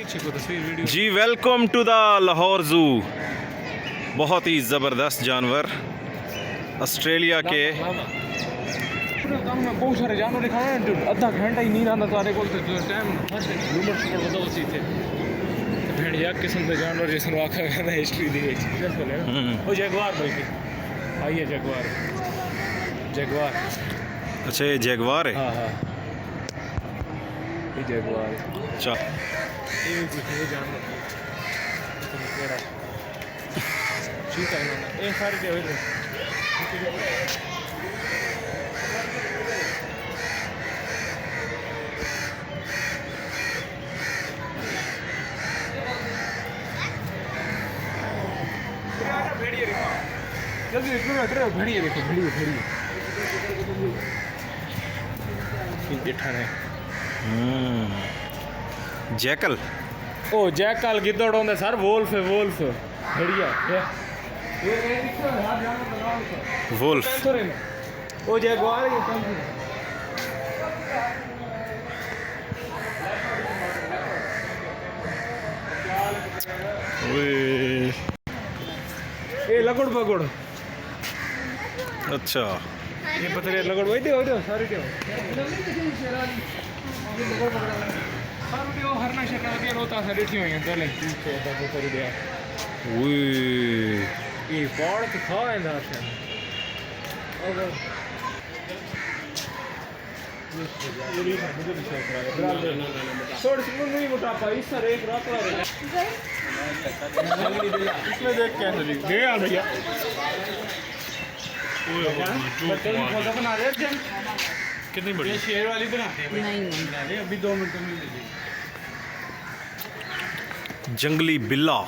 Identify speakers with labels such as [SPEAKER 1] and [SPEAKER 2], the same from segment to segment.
[SPEAKER 1] Ji welcome to the Lahore zoo. बहुत ही ज़बरदस्त जानवर ऑस्ट्रेलिया के।
[SPEAKER 2] बहुत सारे जानवर दिखाए हैं, आधा घंटा ही नहीं रहा सारे को टाइम घूमर शुमर बताओ सी थे भेड़िया किस्म के जानवर जैसे वाखा है ना हिस्ट्री दी गई है। वो जगवार बल्कि आइए जगवार
[SPEAKER 1] अच्छा ये जगवार है।
[SPEAKER 2] हाँ हाँ ये जगवार है।
[SPEAKER 1] अच्छा
[SPEAKER 2] ये जानवर चीता है ये सारे जो है जल्दी भेड़िए देखो भेड़िए बैठा है।
[SPEAKER 1] जैकल
[SPEAKER 2] ओ जैकल गिद्धड़ होंगे सर वोल्फ भेड़िया
[SPEAKER 1] वुल्फ
[SPEAKER 2] ओ जैगवार ये लगड़ बगड़।
[SPEAKER 1] अच्छा
[SPEAKER 2] ये पता नहीं लगड़ वही दे सारी दे हरना शरना दिया होता है रेठी हुई है चले कर दिया ये पौड़ के खा है ना से थोड़ी सी नहीं मोटापा इस सर एक रात रहा इसमें देख क्या चली दे यार भैया बना रहे कितनी बड़ी शेर वाली बनाते हैं नहीं अभी 2 मिनट में दे
[SPEAKER 1] जंगली बिल्ला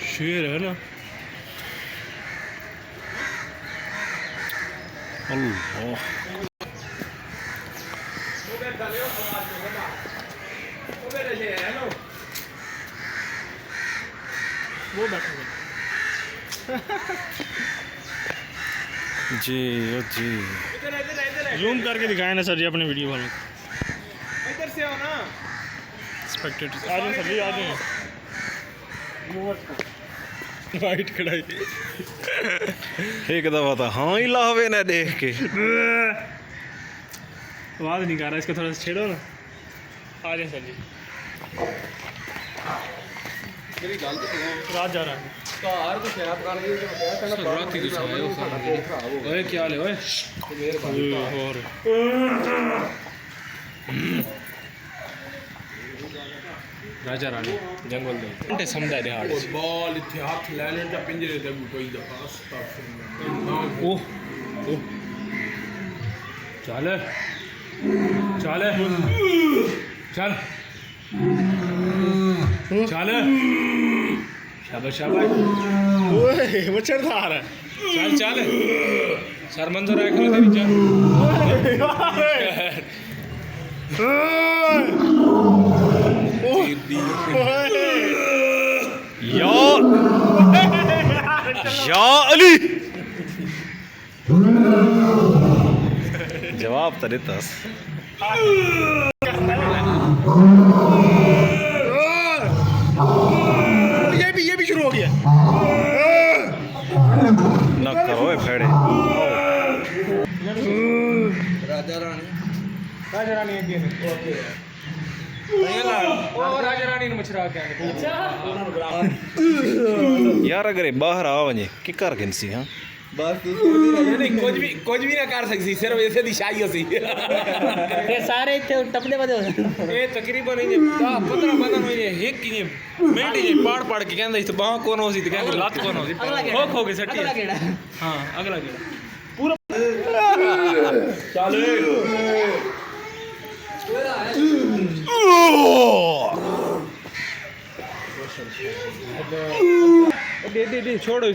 [SPEAKER 2] शेर है ना।
[SPEAKER 1] अल्लाह
[SPEAKER 2] वो बैठे
[SPEAKER 1] जी ओ जी
[SPEAKER 2] जूम करके दिखाए ना सर जी अपने वीडियो वालों इधर से आओ ना स्पेक्टेटर्स आ जाओ सर जी आ जाओ वाइट कढ़ाई
[SPEAKER 1] एक दफा था हाँ ही लावे ना देख के
[SPEAKER 2] आवाज़ नहीं कर रहा इसको थोड़ा सा छेड़ो ना आ जाए सर जी रात जा रहा है ओए क्या ले ओए और राजा रानी जंगल दे घंटे समुदाय दिहाड़
[SPEAKER 3] बाल इत्थे हाथ लैने ते पिंजरे ते कोई दफा
[SPEAKER 2] ओह चल चल चल चल शाबाश शाबाश ओए मच्छरदार है चल शर्मन तो रख लो तेरी चल
[SPEAKER 1] या अली जवाब तो देता
[SPEAKER 2] ये भी शुरू हो गया
[SPEAKER 1] न करो फेड़े
[SPEAKER 3] राजा रानी
[SPEAKER 2] एक दिन राजा रानी ने मछरा के
[SPEAKER 1] यार अगर बाहर आ वजे कि कर गिनसी हाँ
[SPEAKER 3] बस नहीं कुछ भी ना कर सकती सिर्फ ऐसे दिशाई सी
[SPEAKER 4] ये सारे इतने टपने बदे
[SPEAKER 2] ये तकरीबन ये 15 बंदन हुई एक की मिनट ये पाड़ के कहंदा इस बाह कौन हो सी तो कहंदा लात कौन हो सी हो के सट्टी हां अगला गेड़ा पूरा चल दे छोड़ो